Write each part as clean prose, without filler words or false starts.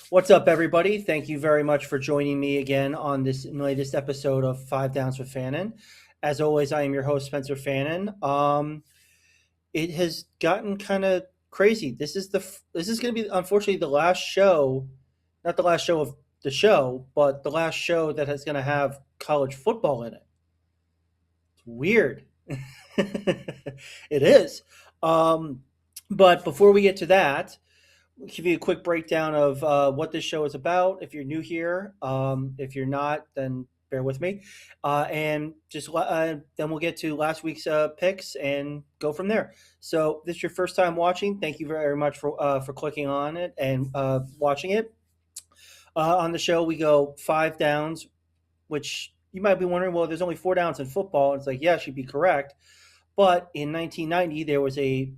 What's up, everybody? Thank you very much for joining me again on this latest episode of Five Downs with Fannon. As always, I am your host, Spencer Fannon. It has gotten kind of crazy. This is going to be unfortunately the last show, not the last show of the show, but the last show that is going to have college football in it. It's weird. It is. Um, but before we get to that, give you a quick breakdown of what this show is about. If you're new here, if you're not, then bear with me, and then we'll get to last week's picks and go from there. So, if this is your first time watching. Thank you very much for clicking on it and watching it. On the show, we go five downs, which you might be wondering, well, there's only four downs in football. It's like, yeah, you'd be correct. But in 1990, there was a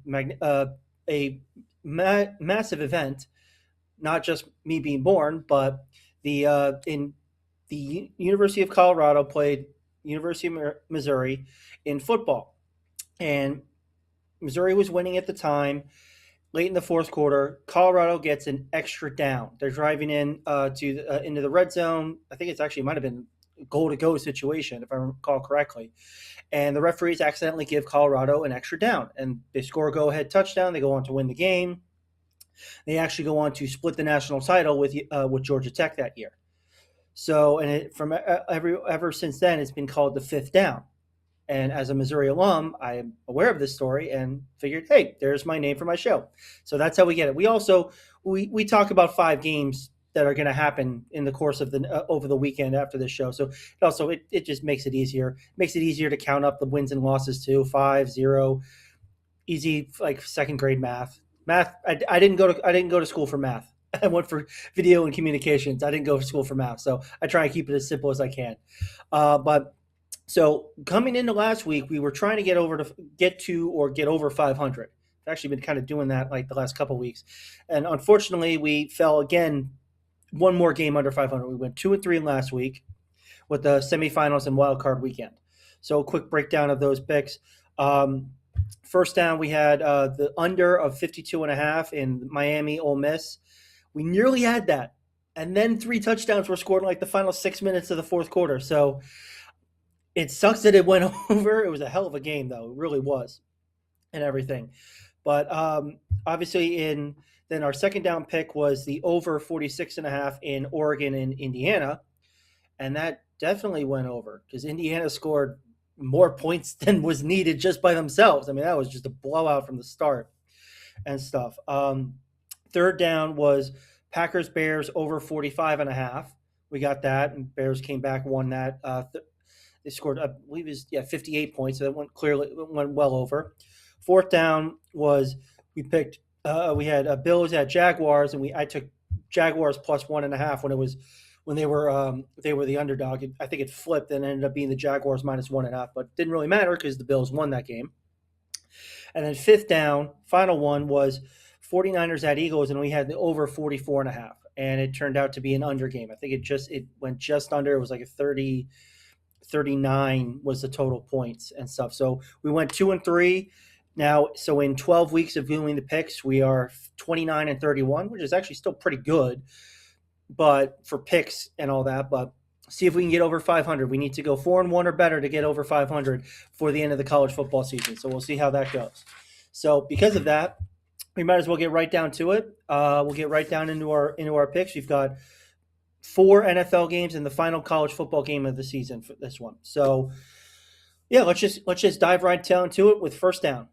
massive event, not just me being born, but the University of Colorado played University of Missouri in football, and Missouri was winning at the time. Late in the fourth quarter, Colorado gets an extra down. They're driving into the red zone. I think might have been goal to go situation if I recall correctly, and the referees accidentally give Colorado an extra down, and they score a go ahead touchdown. They go on to win the game. They actually go on to split the national title with Georgia Tech that year. So, and ever since then, it's been called the fifth down. And as a Missouri alum, I am aware of this story and figured, hey, there's my name for my show. So that's how we get it. We also we talk about five games that are going to happen in the course of the over the weekend after this show. So it just makes it easier. Makes it easier to count up the wins and losses too. 5-0, easy, like second grade math. I didn't go to school for math. I went for video and communications. I didn't go to school for math, so I try and keep it as simple as I can. But so coming into last week, we were trying to get over 500. I've actually been kind of doing that like the last couple of weeks, and unfortunately, we fell again. One more game under 500. We went 2-3 last week with the semifinals and wild card weekend. So a quick breakdown of those picks. First down, we had the under of 52.5 in Miami Ole Miss. We nearly had that. And then 3 touchdowns were scored in like the final 6 minutes of the fourth quarter. So it sucks that it went over. It was a hell of a game, though. It really was, and everything. But obviously, then our second down pick was the over 46.5 in Oregon and Indiana. And that definitely went over because Indiana scored more points than was needed just by themselves. I mean, that was just a blowout from the start and stuff. Third down was Packers Bears over 45.5. We got that, and Bears came back, won that. They scored, I believe, 58 points. So that went well over. Fourth down was we had Bills at Jaguars, and I took Jaguars plus 1.5 when they were the underdog. I think it flipped and ended up being the Jaguars minus 1.5, but didn't really matter because the Bills won that game. And then fifth down, final one was 49ers at Eagles, and we had the over 44.5, and it turned out to be an under game. I think it went just under. It was like a 39 was the total points and stuff. So we went 2-3. Now, so in 12 weeks of viewing the picks, we are 29-31, which is actually still pretty good, but for picks and all that. But see if we can get over 500. We need to go 4-1 or better to get over 500 for the end of the college football season. So we'll see how that goes. So because of that, we might as well get right down to it. We'll get right down into our picks. We've got 4 NFL games and the final college football game of the season for this one. So yeah, let's just dive right down to it with first down.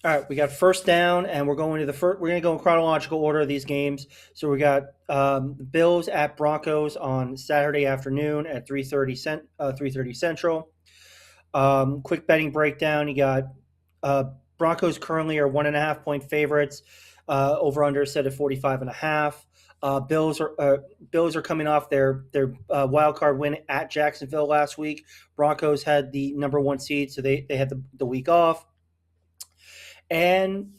All right, we got first down, and we're going to go in chronological order of these games. So we got Bills at Broncos on Saturday afternoon at 3:30 Central. Quick betting breakdown: you got Broncos currently are 1.5 point favorites. Over under set at 45.5. Bills are coming off their wild card win at Jacksonville last week. Broncos had the number 1 seed, so they had the week off. And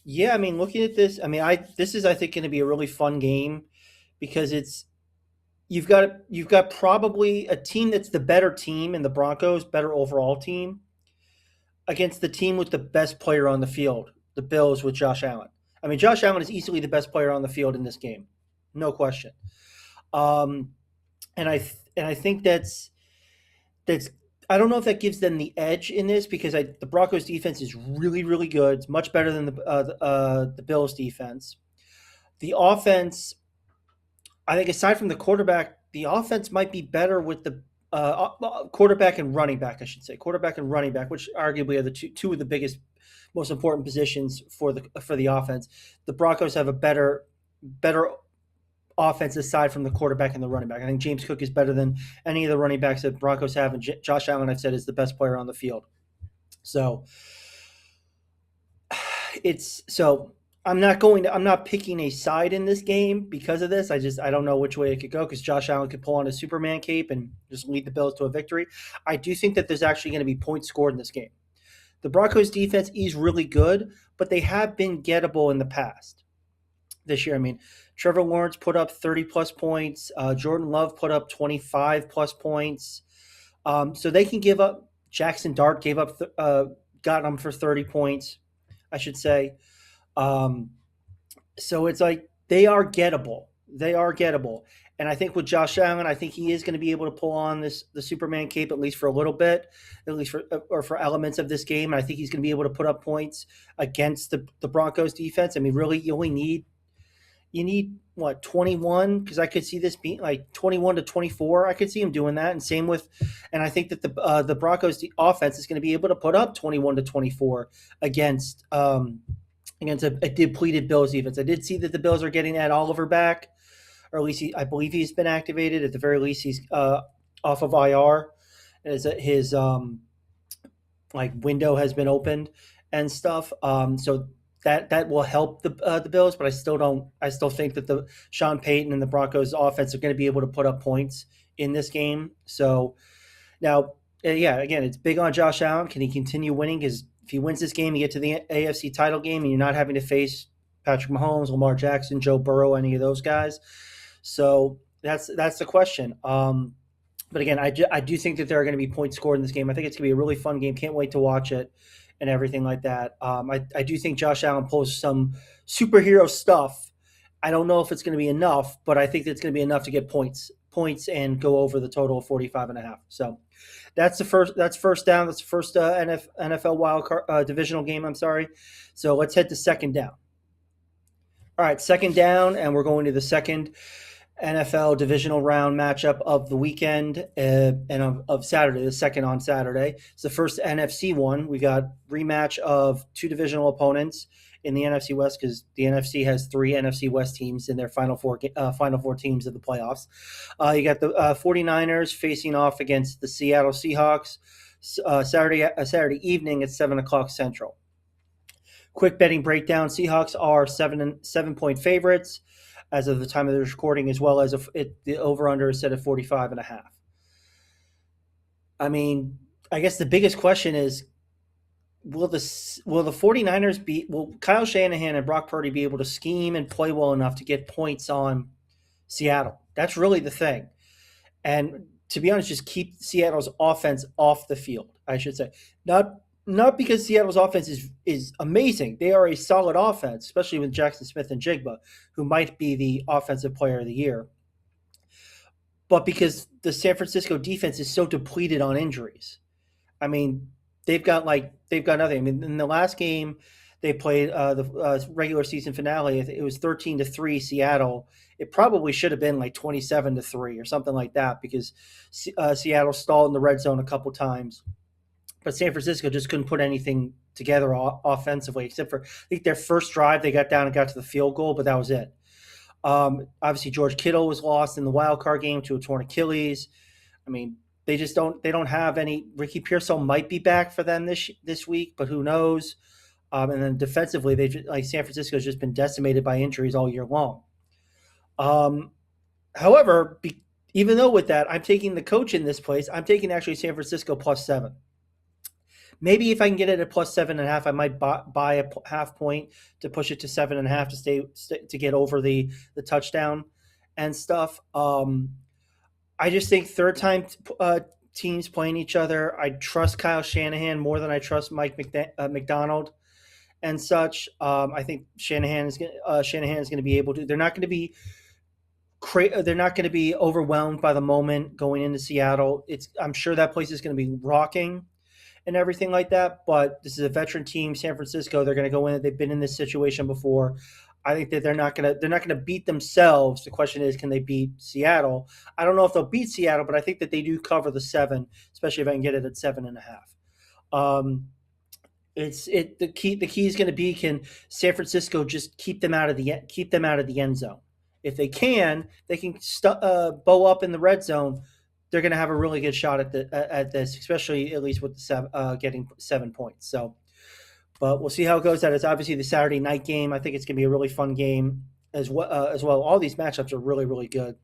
yeah, I mean, looking at this, I mean, this is, I think, going to be a really fun game because you've got probably a team that's the better team in the Broncos, better overall team, against the team with the best player on the field, the Bills with Josh Allen. I mean, Josh Allen is easily the best player on the field in this game, no question. Um, and I think that's I don't know if that gives them the edge in this because the Broncos defense is really really good. It's much better than the Bills defense. The offense, I think, aside from the quarterback, the offense might be better with the quarterback and running back. I should say quarterback and running back, which arguably are the two of the biggest, most important positions for the offense. The Broncos have a better offense aside from the quarterback and the running back. I think James Cook is better than any of the running backs that Broncos have, and Josh Allen, I've said, is the best player on the field. So so I'm not picking a side in this game because of this. I don't know which way it could go because Josh Allen could pull on a Superman cape and just lead the Bills to a victory. I do think that there's actually going to be points scored in this game. The Broncos defense is really good, but they have been gettable in the past this year. I mean, Trevor Lawrence put up 30 plus points. Jordan Love put up 25 plus points. So they can give up. Jackson Dart got them for 30 points, I should say. Um, so it's like they are gettable. They are gettable. And I think with Josh Allen, I think he is going to be able to pull on the Superman cape at least for a little bit, at least for elements of this game. And I think he's going to be able to put up points against the Broncos defense. I mean, really, you need what 21 because I could see this being like 21 to 24. I could see him doing that, and same with, and I think that the Broncos offense is going to be able to put up 21 to 24 against against a depleted Bills defense. I did see that the Bills are getting Ed Oliver back, or at least I believe he's been activated. At the very least, he's off of IR. His like window has been opened and stuff. So that will help the Bills, but I still think that the Sean Payton and the Broncos offense are going to be able to put up points in this game. So now, yeah, again, it's big on Josh Allen. Can he continue winning? Because if he wins this game, you get to the AFC title game, and you're not having to face Patrick Mahomes, Lamar Jackson, Joe Burrow, any of those guys. So that's the question. But again, I do think that there are going to be points scored in this game. I think it's going to be a really fun game. Can't wait to watch it and everything like that. I do think Josh Allen pulls some superhero stuff. I don't know if it's going to be enough, but I think it's going to be enough to get points and go over the total of 45.5. So that's first down. That's the first NFL wild card divisional game. I'm sorry. So let's head to second down. All right, second down, and we're going to the second NFL Divisional Round matchup of the weekend and of Saturday, the second on Saturday. It's the first NFC one. We got rematch of two divisional opponents in the NFC West because the NFC has three NFC West teams in their final four teams of the playoffs. You got the 49ers facing off against the Seattle Seahawks Saturday evening at 7 o'clock Central. Quick betting breakdown: Seahawks are 7-point favorites as of the time of the recording, as well as the over-under is set at 45.5. I mean, I guess the biggest question is, will the 49ers will Kyle Shanahan and Brock Purdy be able to scheme and play well enough to get points on Seattle? That's really the thing. And to be honest, just keep Seattle's offense off the field, I should say. Not because Seattle's offense is amazing. They are a solid offense, especially with Jackson Smith and Jigba, who might be the offensive player of the year. But because the San Francisco defense is so depleted on injuries. I mean, they've got nothing. I mean, in the last game they played the regular season finale, it was 13-3 Seattle. It probably should have been like 27-3 or something like that because Seattle stalled in the red zone a couple times. But San Francisco just couldn't put anything together offensively, except for I think their first drive they got down and got to the field goal, but that was it. Obviously, George Kittle was lost in the wild card game to a torn Achilles. I mean, they don't have any. Ricky Pearsall might be back for them this week, but who knows? And then defensively, San Francisco's just been decimated by injuries all year long. However, even though with that, I'm taking the coach in this place. I'm taking actually San Francisco +7. Maybe if I can get it at +7.5, I might buy a half point to push it to 7.5 to get over the touchdown and stuff. I just think third time teams playing each other. I trust Kyle Shanahan more than I trust Mike McDonald and such. I think Shanahan is going to be able to. They're not going to be they're not going to be overwhelmed by the moment going into Seattle. I'm sure that place is going to be rocking and everything like that. But this is a veteran team, San Francisco. They're going to go in. They've been in this situation before. I think that they're not gonna beat themselves. The question is, can they beat Seattle? I don't know if they'll beat Seattle, but I think that they do cover the 7, especially if I can get it at 7.5. Um, the key is going to be, can San Francisco just keep them out of the end zone? If they can bow up in the red zone. They're going to have a really good shot at this, especially at least with the getting 7 points. So, but we'll see how it goes. That is obviously the Saturday night game. I think it's going to be a really fun game as well. All these matchups are really good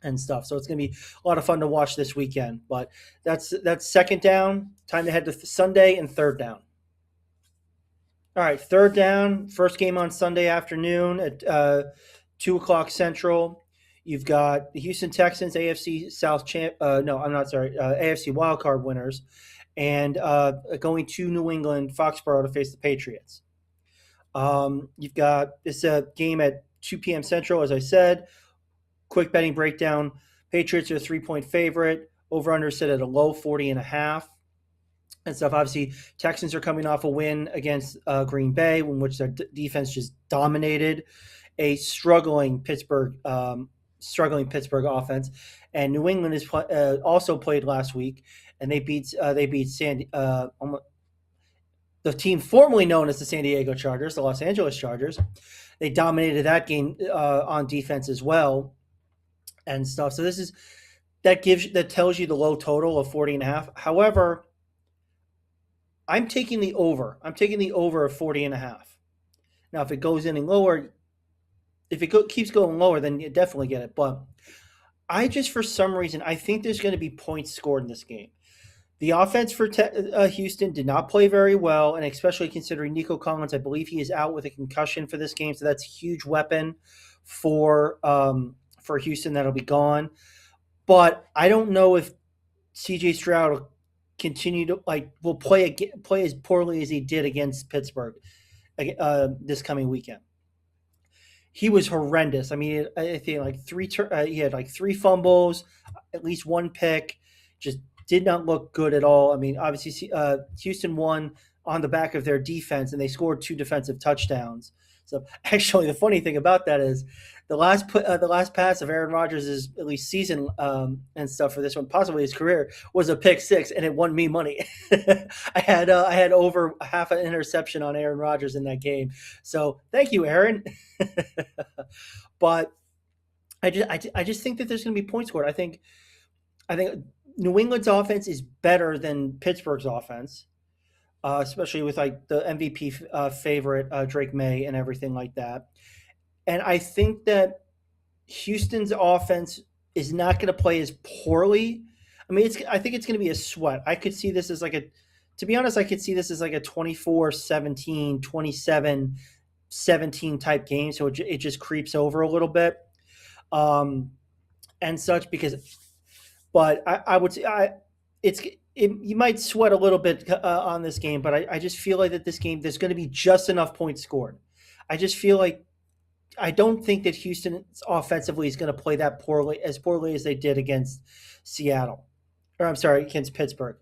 and stuff. So it's going to be a lot of fun to watch this weekend. But that's second down. Time to head to Sunday and third down. All right, third down. First game on Sunday afternoon at 2 o'clock Central. You've got the Houston Texans, AFC South champ. No, I'm not sorry. AFC wildcard winners, and going to New England, Foxborough, to face the Patriots. You've got this game at 2 p.m. Central, as I said. Quick betting breakdown. Patriots are a 3-point favorite. Over-under set at a low 40.5 and stuff. Obviously, Texans are coming off a win against Green Bay, in which their defense just dominated a struggling Pittsburgh offense. And New England is also played last week, and they beat the team formerly known as the San Diego Chargers, the Los Angeles Chargers. They dominated that game on defense as well and stuff. So that tells you the low total of 40.5. However, I'm taking the over. I'm taking the over of 40.5. Now, if it goes any lower, if it keeps going lower, then you definitely get it. But for some reason, I think there's going to be points scored in this game. The offense for Houston did not play very well, and especially considering Nico Collins, I believe he is out with a concussion for this game, so that's a huge weapon for Houston that'll be gone. But I don't know if C.J. Stroud will continue to will play as poorly as he did against Pittsburgh this coming weekend. He was horrendous. I mean, I think he had 3 fumbles, at least 1 pick. Just did not look good at all. I mean, obviously, Houston won on the back of their defense, and they scored 2 defensive touchdowns. So, actually, the funny thing about that is the last pass of Aaron Rodgers' at least season and stuff for this one, possibly his career, was a pick 6, and it won me money. I had over half an interception on Aaron Rodgers in that game. So, thank you, Aaron. But I just think that there's going to be points scored. I think New England's offense is better than Pittsburgh's offense, especially with the MVP favorite Drake May and everything like that. And I think that Houston's offense is not going to play as poorly. I mean, I think it's going to be a sweat. I could see this as to be honest, I could see this as a 24-17, 27-17 type game. So it just creeps over a little bit and such but I would say you might sweat a little bit on this game, but I just feel like that this game, there's going to be just enough points scored. I just feel like I don't think that Houston offensively is going to play that poorly as they did against Seattle, or I'm sorry, against Pittsburgh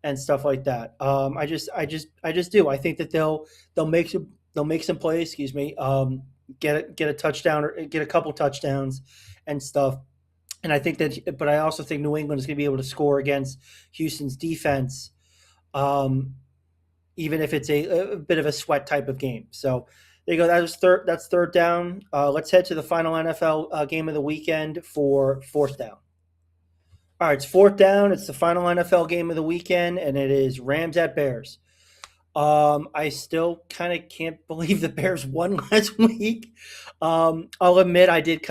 and stuff like that. I just do. I think that they'll make some plays. Excuse me. Get a touchdown or get a couple touchdowns and stuff. And I think but I also think New England is going to be able to score against Houston's defense, even if it's a bit of a sweat type of game. So there you go. That's third down. Let's head to the final NFL game of the weekend for fourth down. All right, it's fourth down. It's the final NFL game of the weekend, and it is Rams at Bears. I still kind of can't believe the Bears won last week. I'll admit I did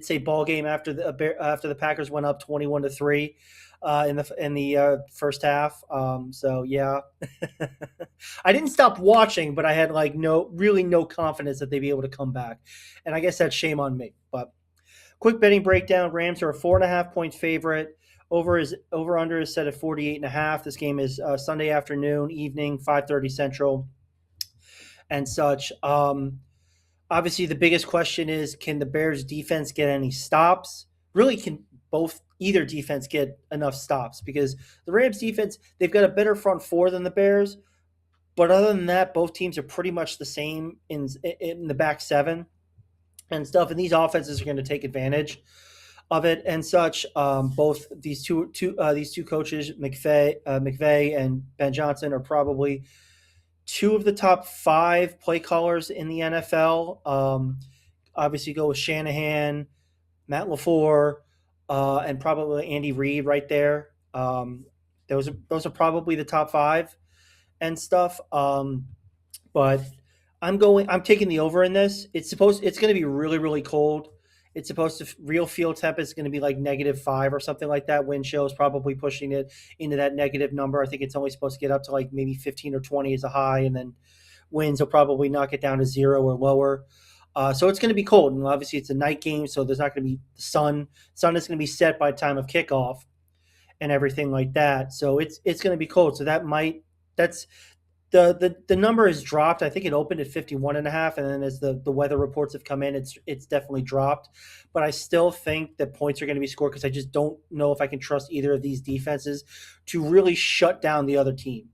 say ball game after the Packers went up 21-3 in the first half. So yeah, I didn't stop watching, but I had no confidence that they'd be able to come back, and I guess that's shame on me. But quick betting breakdown: Rams are a 4.5-point favorite. Over under is set at 48.5. This game is Sunday afternoon, evening, 5:30 Central. and such. Obviously, the biggest question is, can the Bears defense get any stops? Really, can both either defense get enough stops? Because the Rams defense, they've got a better front four than the Bears, but other than that, both teams are pretty much the same in the back seven and stuff. And these offenses are going to take advantage of it and such. Both these two coaches, McVay and Ben Johnson, are probably two of the top five play callers in the NFL. Obviously, go with Shanahan, Matt LaFleur, and probably Andy Reid right there. Those are probably the top five and stuff. But I'm taking the over in this. It's going to be really, really cold. It's supposed to real field temp is going to be like -5 or something like that. Wind chill is probably pushing it into that negative number. I think it's only supposed to get up to like maybe 15 or 20 as a high, and then winds will probably knock it down to 0 or lower. So it's going to be cold, and obviously it's a night game, so there's not going to be the sun. Sun is going to be set by time of kickoff and everything like that. So it's going to be cold. So that's the number has dropped. I think it opened at 51 and a half, and then as the weather reports have come in, it's definitely dropped. But I still think that points are going to be scored because I just don't know if I can trust either of these defenses to really shut down the other team.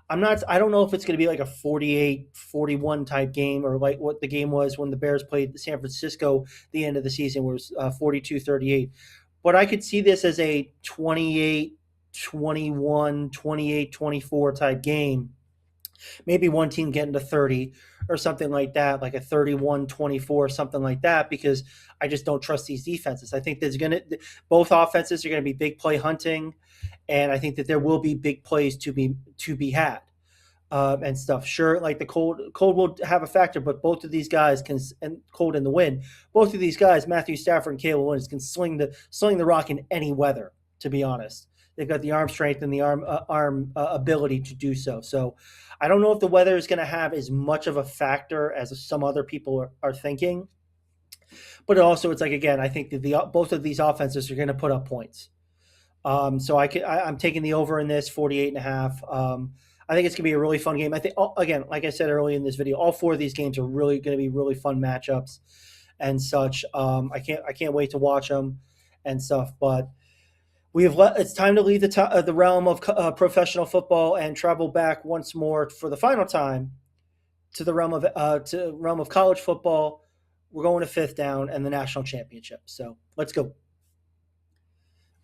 I don't know if it's going to be like a 48-41 type game or like what the game was when the Bears played San Francisco the end of the season, where it was 42-38. But I could see this as a 28-21, 28-24 type game. Maybe one team getting to 30 or something like that, like a 31-24, something like that, because I just don't trust these defenses. I think both offenses are going to be big play hunting, and I think that there will be big plays to be had. And stuff. Sure, like the cold will have a factor, but both of these guys can, and cold in the wind. Both of these guys, Matthew Stafford and Caleb Williams, can sling the rock in any weather. To be honest, they've got the arm strength and the arm ability to do so. So, I don't know if the weather is going to have as much of a factor as some other people are thinking. But also, it's like again, I think that both of these offenses are going to put up points. So I'm taking the over in this 48 and a half. I think it's going to be a really fun game. I think, again, like I said earlier in this video, all four of these games are really going to be really fun matchups and such. I can't wait to watch them and stuff. But it's time to leave the realm of professional football and travel back once more for the final time to the realm of college football. We're going to fifth down and the national championship. So let's go.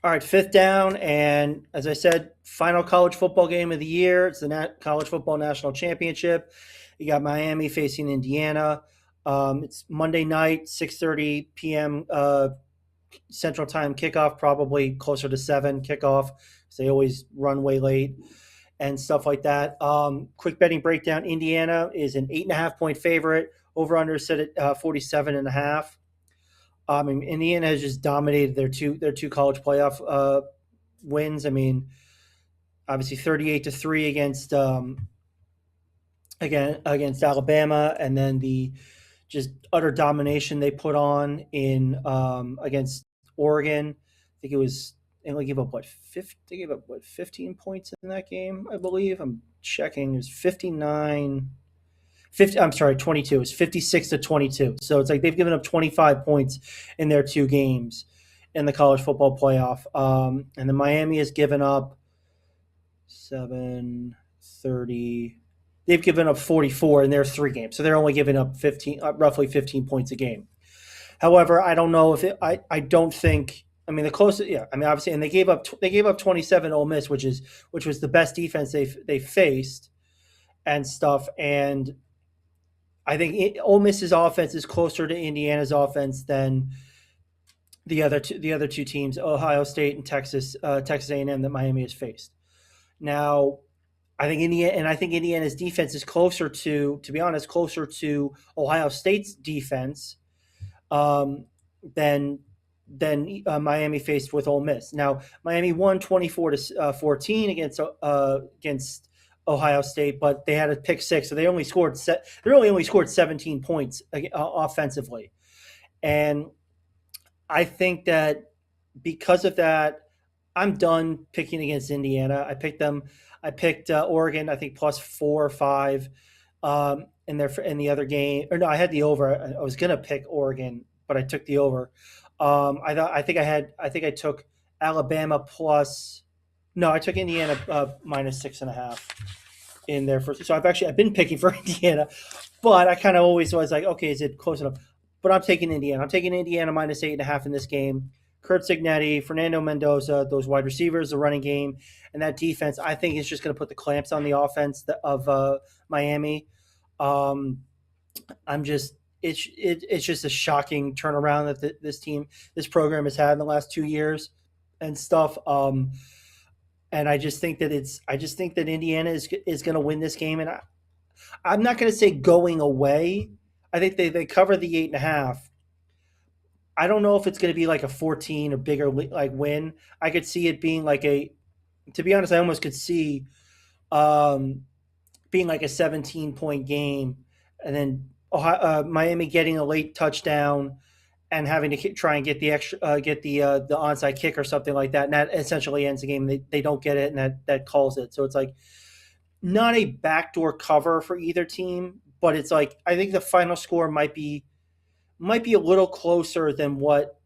All right, fifth down, and as I said, final college football game of the year. It's the college football national championship. You got Miami facing Indiana. It's Monday night, 6:30 p.m. Central Time kickoff, probably closer to 7 kickoff because they always run way late and stuff like that. Quick betting breakdown: Indiana is an 8.5-point favorite. Over under set at 47.5. Indiana has just dominated their two college playoff wins. I mean, obviously 38-3 against Alabama, and then the just utter domination they put on in against Oregon. I think it was they only gave up 15 points in that game, I believe. I'm checking. It was 22. It's 56-22. So it's like they've given up 25 points in their two games in the college football playoff. And then Miami has given up 730. They've given up 44 in their three games. So they're only giving up roughly 15 points a game. However, I don't know if I don't think. I mean, the closest, yeah. I mean, obviously, and they gave up 27 Ole Miss, which was the best defense they faced and stuff. And I think Ole Miss's offense is closer to Indiana's offense than the other two teams, Ohio State and Texas A&M, that Miami has faced. Now, I think Indiana's defense is closer to be honest, closer to Ohio State's defense than Miami faced with Ole Miss. Now, Miami won 24-14 against Ohio State, but they had a pick six, so they only scored 17 points offensively. And I think that because of that, I'm done picking against Indiana. I picked Oregon, I think, plus 4 or 5. And in the other game. Or no, I had the over. I was gonna pick Oregon, but I took the over. I think I took Alabama plus. No, I took Indiana minus 6.5 in there for. So I've been picking for Indiana, but I kind of always was like, okay, is it close enough? But I'm taking Indiana. I'm taking Indiana minus 8.5 in this game. Curt Cignetti, Fernando Mendoza, those wide receivers, the running game, and that defense, I think is just going to put the clamps on the offense of Miami. Um, I'm just it's just a shocking turnaround that this program has had in the last 2 years and stuff. And I just think that Indiana is going to win this game, and I'm not going to say going away. I think they cover the 8.5. I don't know if it's going to be like a 14 or bigger like win. I could see it being like a. To be honest, I almost could see um, being like a 17-point game, and then Miami getting a late touchdown and having to try and get the extra, get the onside kick or something like that, and that essentially ends the game. They don't get it, and that calls it. So it's like not a backdoor cover for either team, but it's like I think the final score might be a little closer than what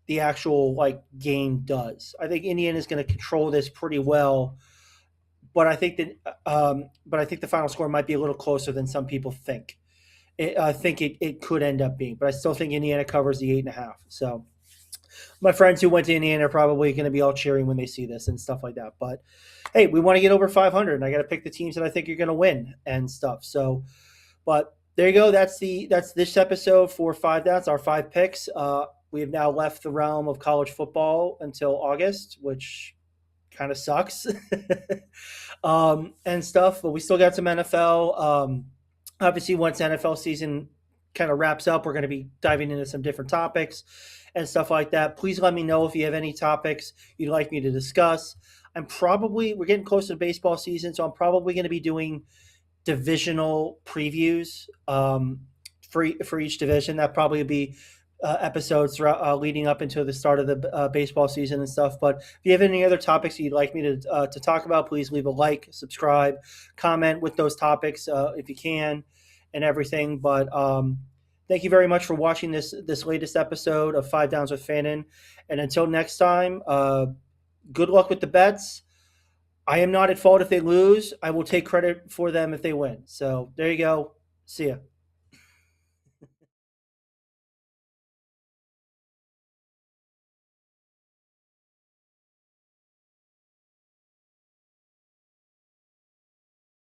the actual like game does. I think Indiana is going to control this pretty well, but I think the final score might be a little closer than some people think. I think it could end up being, but I still think Indiana covers the 8.5. So my friends who went to Indiana are probably going to be all cheering when they see this and stuff like that. But hey, we want to get over 500, and I got to pick the teams that I think are going to win and stuff. So, but there you go. That's this episode for Five Downs, our five picks. We have now left the realm of college football until August, which kind of sucks and stuff. But we still got some NFL. Obviously, once NFL season kind of wraps up, we're going to be diving into some different topics and stuff like that. Please let me know if you have any topics you'd like me to discuss. We're getting close to the baseball season, so I'm probably going to be doing divisional previews for each division. That probably would be episodes throughout, leading up into the start of the baseball season and stuff. But if you have any other topics you'd like me to talk about, please leave a like, subscribe, comment with those topics if you can, and everything. But thank you very much for watching this latest episode of Five Downs with Fannon. And until next time, good luck with the bets. I am not at fault if they lose. I will take credit for them if they win. So there you go. See ya.